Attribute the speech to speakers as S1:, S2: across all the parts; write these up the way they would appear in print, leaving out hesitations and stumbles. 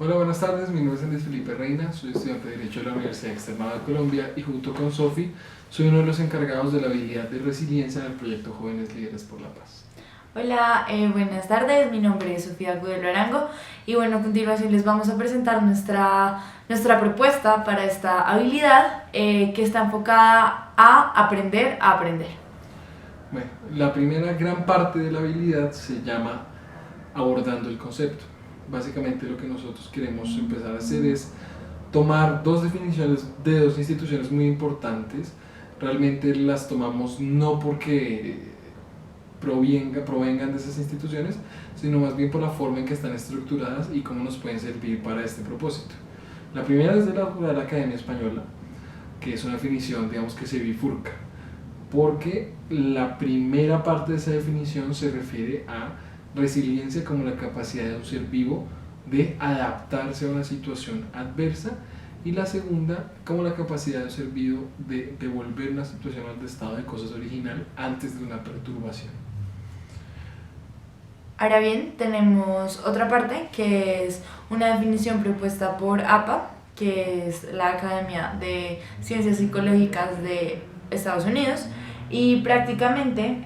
S1: Hola, buenas tardes. Mi nombre es Andrés Felipe Reina, soy estudiante de Derecho de la Universidad Externada de Colombia y junto con Sofi soy uno de los encargados de la habilidad de resiliencia en el proyecto Jóvenes Líderes por la Paz.
S2: Hola, buenas tardes, mi nombre es Sofía Gudelo Arango y bueno, a continuación les vamos a presentar nuestra propuesta para esta habilidad que está enfocada a aprender a aprender.
S1: Bueno, la primera gran parte de la habilidad se llama abordando el concepto. Básicamente lo que nosotros queremos empezar a hacer es tomar dos definiciones de dos instituciones muy importantes. Realmente las tomamos no porque provengan de esas instituciones, sino más bien por la forma en que están estructuradas y cómo nos pueden servir para este propósito. La primera es de la Real Academia Española, que es una definición, digamos, que se bifurca, porque la primera parte de esa definición se refiere a resiliencia como la capacidad de un ser vivo de adaptarse a una situación adversa, y la segunda como la capacidad de un ser vivo de devolver una situación al estado de cosas original antes de una perturbación.
S2: Ahora bien, tenemos otra parte que es una definición propuesta por APA, que es la Academia de Ciencias Psicológicas de Estados Unidos, y prácticamente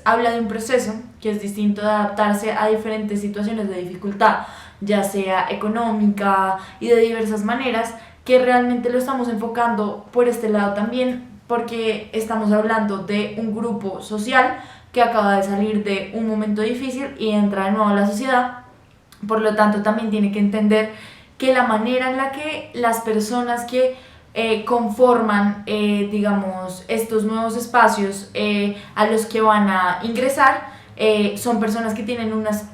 S2: habla de un proceso que es distinto de adaptarse a diferentes situaciones de dificultad, ya sea económica y de diversas maneras, que realmente lo estamos enfocando por este lado también, porque estamos hablando de un grupo social que acaba de salir de un momento difícil y entra de nuevo a la sociedad. Por lo tanto, también tiene que entender que la manera en la que las personas que conforman, digamos, estos nuevos espacios a los que van a ingresar, son personas que tienen unas,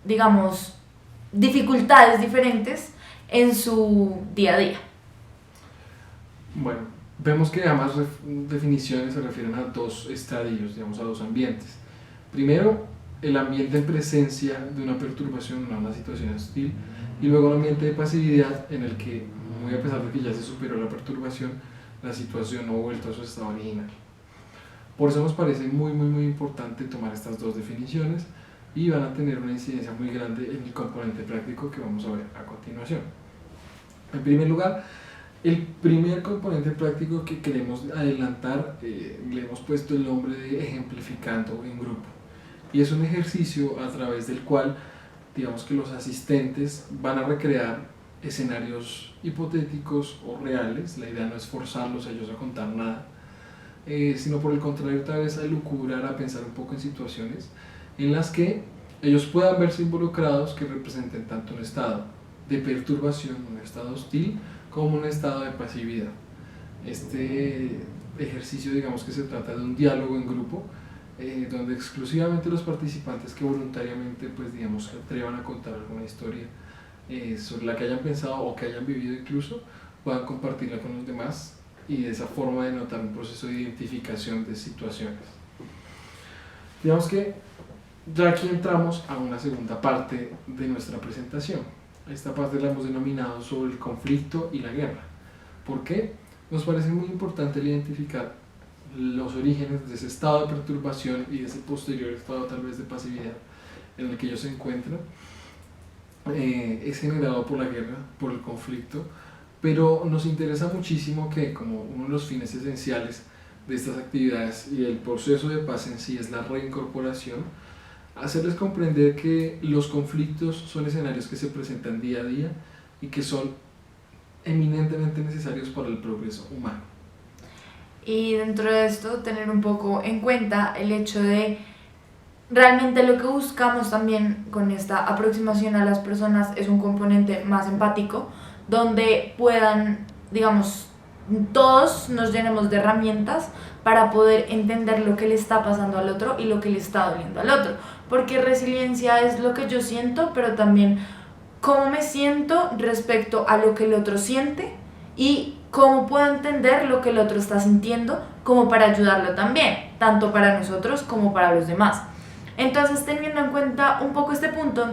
S2: digamos, dificultades diferentes en su día a día.
S1: Bueno, vemos que ambas definiciones se refieren a dos estadios, digamos, a dos ambientes. Primero, el ambiente en presencia de una perturbación, una situación hostil, y luego el ambiente de pasividad en el que, muy a pesar de que ya se superó la perturbación, la situación no ha vuelto a su estado original. Por eso nos parece muy importante tomar estas dos definiciones y van a tener una incidencia muy grande en el componente práctico que vamos a ver a continuación. En primer lugar, el primer componente práctico que queremos adelantar, le hemos puesto el nombre de ejemplificando en grupo, y es un ejercicio a través del cual, digamos, que los asistentes van a recrear escenarios hipotéticos o reales. La idea no es forzarlos a ellos a contar nada, sino por el contrario, tal vez a elucubrar, a pensar un poco en situaciones en las que ellos puedan verse involucrados, que representen tanto un estado de perturbación, un estado hostil, como un estado de pasividad. Este ejercicio, digamos, que se trata de un diálogo en grupo, donde exclusivamente los participantes que voluntariamente, pues, digamos, se atrevan a contar alguna historia sobre la que hayan pensado o que hayan vivido incluso, puedan compartirla con los demás, y de esa forma denotar un proceso de identificación de situaciones. Digamos que ya aquí entramos a una segunda parte de nuestra presentación. Esta parte la hemos denominado sobre el conflicto y la guerra. ¿Por qué? Nos parece muy importante identificar los orígenes de ese estado de perturbación y de ese posterior estado tal vez de pasividad en el que ellos se encuentran. Es generado por la guerra, por el conflicto, pero nos interesa muchísimo que, como uno de los fines esenciales de estas actividades y del proceso de paz en sí es la reincorporación, hacerles comprender que los conflictos son escenarios que se presentan día a día y que son eminentemente necesarios para el progreso humano.
S2: Y dentro de esto, tener un poco en cuenta el hecho de realmente lo que buscamos también con esta aproximación a las personas es un componente más empático, donde puedan, digamos, todos nos llenemos de herramientas para poder entender lo que le está pasando al otro y lo que le está doliendo al otro, porque resiliencia es lo que yo siento, pero también cómo me siento respecto a lo que el otro siente y cómo puedo entender lo que el otro está sintiendo como para ayudarlo también, tanto para nosotros como para los demás. Entonces, teniendo en cuenta un poco este punto,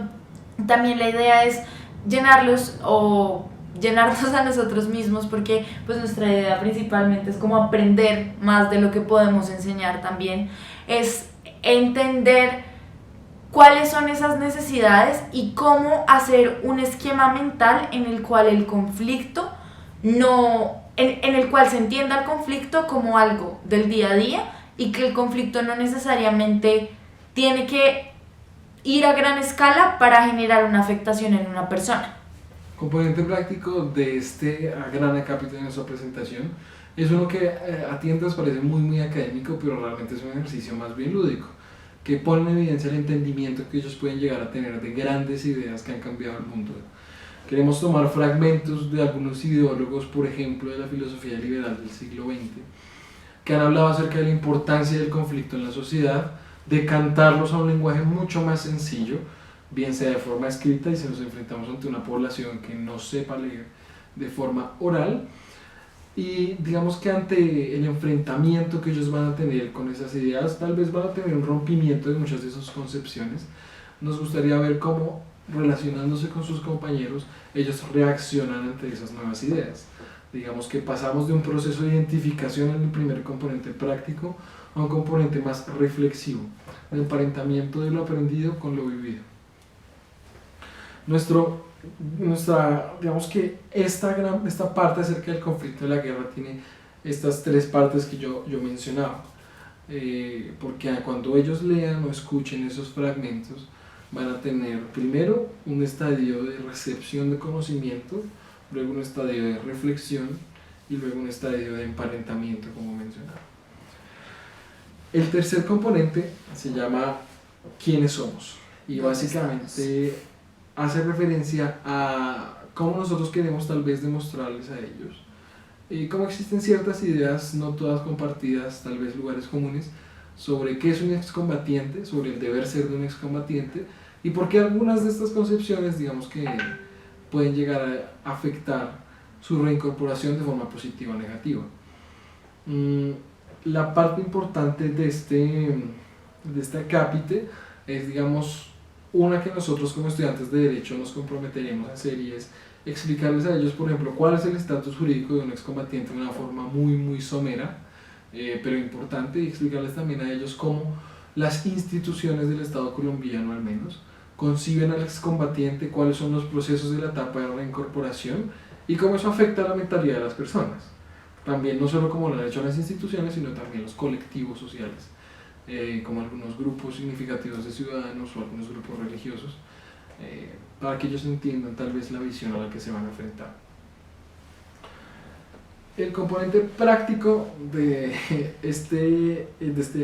S2: también la idea es llenarlos o llenarnos a nosotros mismos, porque pues nuestra idea principalmente es como aprender más de lo que podemos enseñar también, es entender cuáles son esas necesidades y cómo hacer un esquema mental en el cual el conflicto en el cual se entienda el conflicto como algo del día a día y que el conflicto no necesariamente tiene que ir a gran escala para generar una afectación en una persona.
S1: Componente práctico de este gran acápite de nuestra presentación es uno que a tientas parece muy académico, pero realmente es un ejercicio más bien lúdico, que pone en evidencia el entendimiento que ellos pueden llegar a tener de grandes ideas que han cambiado el mundo. Queremos tomar fragmentos de algunos ideólogos, por ejemplo, de la filosofía liberal del siglo XX, que han hablado acerca de la importancia del conflicto en la sociedad, de cantarlos a un lenguaje mucho más sencillo, bien sea de forma escrita y si nos enfrentamos ante una población que no sepa leer de forma oral, y digamos que ante el enfrentamiento que ellos van a tener con esas ideas, tal vez van a tener un rompimiento de muchas de sus concepciones. Nos gustaría ver cómo, relacionándose con sus compañeros, ellos reaccionan ante esas nuevas ideas. Digamos que pasamos de un proceso de identificación en el primer componente práctico a un componente más reflexivo, de emparentamiento de lo aprendido con lo vivido. Digamos que esta parte acerca del conflicto de la guerra tiene estas tres partes que yo mencionaba, porque cuando ellos lean o escuchen esos fragmentos van a tener primero un estadio de recepción de conocimiento, luego un estadio de reflexión y luego un estadio de emparentamiento, como mencionaba. El tercer componente se llama ¿quiénes somos? Y básicamente hace referencia a cómo nosotros queremos tal vez demostrarles a ellos cómo existen ciertas ideas, no todas compartidas, tal vez lugares comunes, sobre qué es un excombatiente, sobre el deber ser de un excombatiente y por qué algunas de estas concepciones, digamos que pueden llegar a afectar su reincorporación de forma positiva o negativa. La parte importante de este acápite es, digamos, una que nosotros como estudiantes de Derecho nos comprometeremos a hacer y es explicarles a ellos, por ejemplo, cuál es el estatus jurídico de un excombatiente de una forma muy somera, pero importante, y explicarles también a ellos cómo las instituciones del Estado colombiano al menos conciben al excombatiente, cuáles son los procesos de la etapa de reincorporación y cómo eso afecta a la mentalidad de las personas. También no solo como lo han hecho las instituciones, sino también los colectivos sociales, como algunos grupos significativos de ciudadanos o algunos grupos religiosos, para que ellos entiendan tal vez la visión a la que se van a enfrentar. El componente práctico de este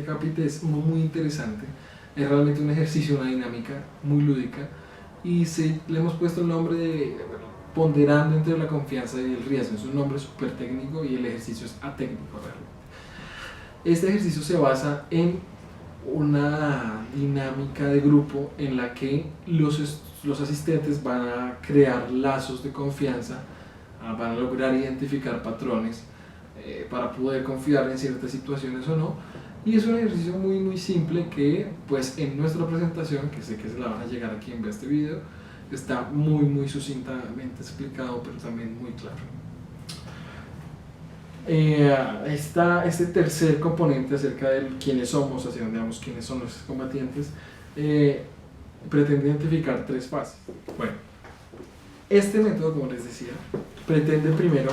S1: capítulo es muy interesante, es realmente un ejercicio, una dinámica muy lúdica y le hemos puesto el nombre de ponderando entre la confianza y el riesgo. Es un nombre súper técnico y el ejercicio es atécnico realmente. Este ejercicio se basa en una dinámica de grupo en la que los asistentes van a crear lazos de confianza, van a lograr identificar patrones para poder confiar en ciertas situaciones o no, y es un ejercicio muy simple que pues en nuestra presentación, que sé que se la van a llegar a quien vea este video, está muy sucintamente explicado, pero también muy claro. Este tercer componente acerca de quiénes somos, hacia dónde vamos, quiénes son los combatientes, pretende identificar tres fases. Bueno, este método, como les decía, pretende primero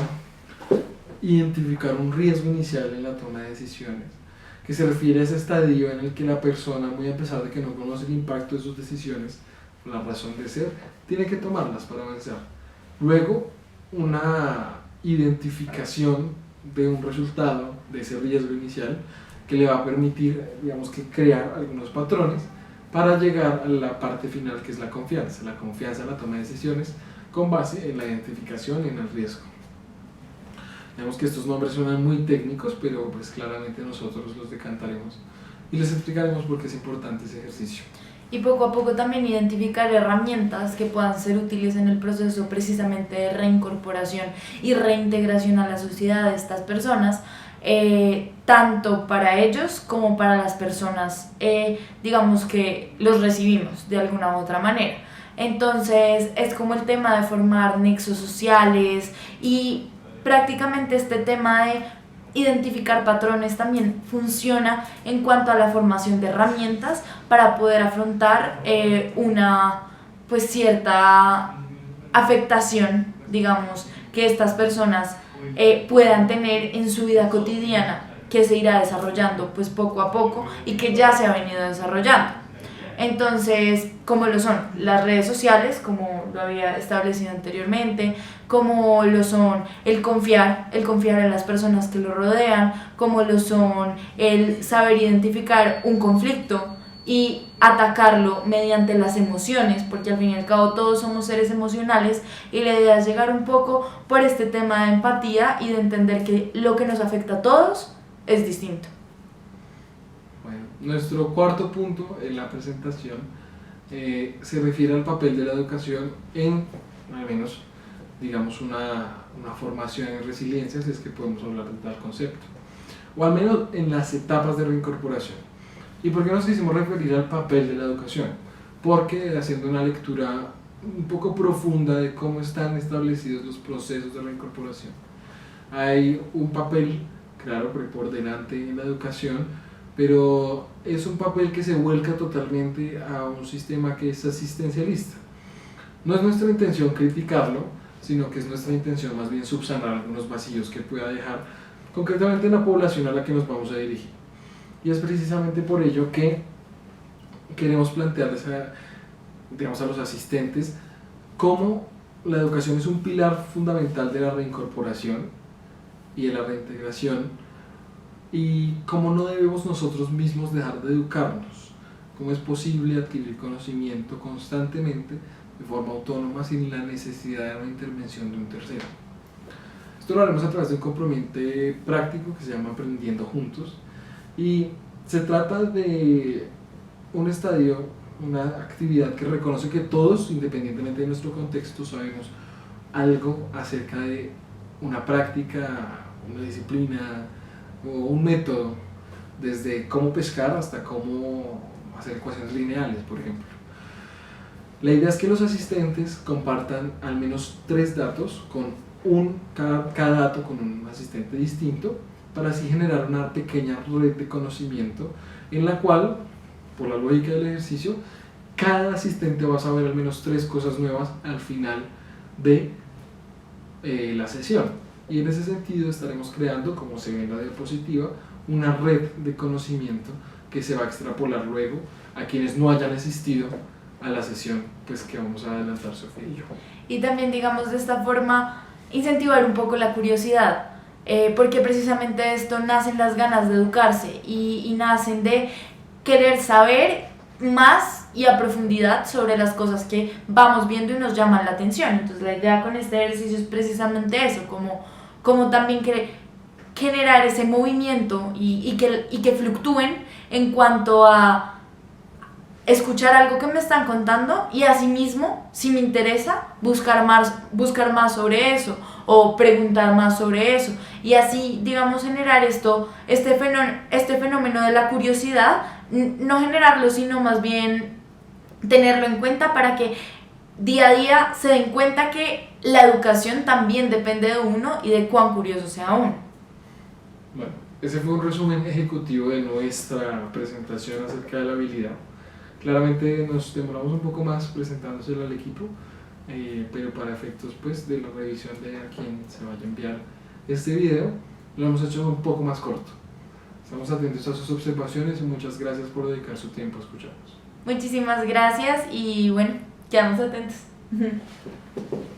S1: identificar un riesgo inicial en la toma de decisiones, que se refiere a ese estadio en el que la persona, muy a pesar de que no conoce el impacto de sus decisiones, la razón de ser, tiene que tomarlas para avanzar. Luego, una identificación de un resultado de ese riesgo inicial que le va a permitir, digamos, que crear algunos patrones para llegar a la parte final, que es la confianza en la toma de decisiones con base en la identificación y en el riesgo. Digamos que estos nombres suenan muy técnicos, pero pues claramente nosotros los decantaremos y les explicaremos por qué es importante ese ejercicio.
S2: Y poco a poco también identificar herramientas que puedan ser útiles en el proceso precisamente de reincorporación y reintegración a la sociedad de estas personas, tanto para ellos como para las personas, digamos que los recibimos de alguna u otra manera. Entonces es como el tema de formar nexos sociales y prácticamente este tema de identificar patrones también funciona en cuanto a la formación de herramientas para poder afrontar una pues cierta afectación, digamos, que estas personas puedan tener en su vida cotidiana, que se irá desarrollando pues poco a poco y que ya se ha venido desarrollando. Entonces, como lo son las redes sociales, como lo había establecido anteriormente, como lo son el confiar en las personas que lo rodean, como lo son el saber identificar un conflicto y atacarlo mediante las emociones, porque al fin y al cabo todos somos seres emocionales y la idea es llegar un poco por este tema de empatía y de entender que lo que nos afecta a todos es distinto.
S1: Bueno, nuestro cuarto punto en la presentación se refiere al papel de la educación en, al menos, digamos, una formación en resiliencia, si es que podemos hablar de tal concepto, o al menos en las etapas de reincorporación. ¿Y por qué nos quisimos referir al papel de la educación? Porque haciendo una lectura un poco profunda de cómo están establecidos los procesos de reincorporación, hay un papel, claro, por delante en la educación, pero es un papel que se vuelca totalmente a un sistema que es asistencialista. No es nuestra intención criticarlo, sino que es nuestra intención más bien subsanar algunos vacíos que pueda dejar concretamente en la población a la que nos vamos a dirigir. Y es precisamente por ello que queremos plantearles digamos, a los asistentes cómo la educación es un pilar fundamental de la reincorporación y de la reintegración, y cómo no debemos nosotros mismos dejar de educarnos, cómo es posible adquirir conocimiento constantemente de forma autónoma sin la necesidad de una intervención de un tercero. Esto lo haremos a través de un componente práctico que se llama Aprendiendo Juntos, y se trata de un estadio, una actividad que reconoce que todos, independientemente de nuestro contexto, sabemos algo acerca de una práctica, una disciplina o un método, desde cómo pescar hasta cómo hacer ecuaciones lineales, por ejemplo. La idea es que los asistentes compartan al menos 3 datos, cada dato con un asistente distinto, para así generar una pequeña red de conocimiento en la cual, por la lógica del ejercicio, cada asistente va a saber al menos 3 cosas nuevas al final de la sesión. Y en ese sentido estaremos creando, como se ve en la diapositiva, una red de conocimiento que se va a extrapolar luego a quienes no hayan asistido a la sesión pues, que vamos a adelantar Sofía y yo.
S2: Y también, digamos, de esta forma, incentivar un poco la curiosidad. Porque precisamente esto nacen las ganas de educarse y nacen de querer saber más y a profundidad sobre las cosas que vamos viendo y nos llaman la atención. Entonces la idea con este ejercicio es precisamente eso, como también generar ese movimiento y que fluctúen en cuanto a escuchar algo que me están contando y asimismo, si me interesa, buscar más sobre eso o preguntar más sobre eso, y así, digamos, generar este fenómeno de la curiosidad, no generarlo, sino más bien tenerlo en cuenta para que día a día se den cuenta que la educación también depende de uno y de cuán curioso sea uno.
S1: Bueno, ese fue un resumen ejecutivo de nuestra presentación acerca de la habilidad. Claramente nos demoramos un poco más presentándoselo al equipo, pero para efectos pues, de la revisión de a quien se vaya a enviar este video, lo hemos hecho un poco más corto. Estamos atentos a sus observaciones y muchas gracias por dedicar su tiempo a escucharnos.
S2: Muchísimas gracias y bueno, quedamos atentos.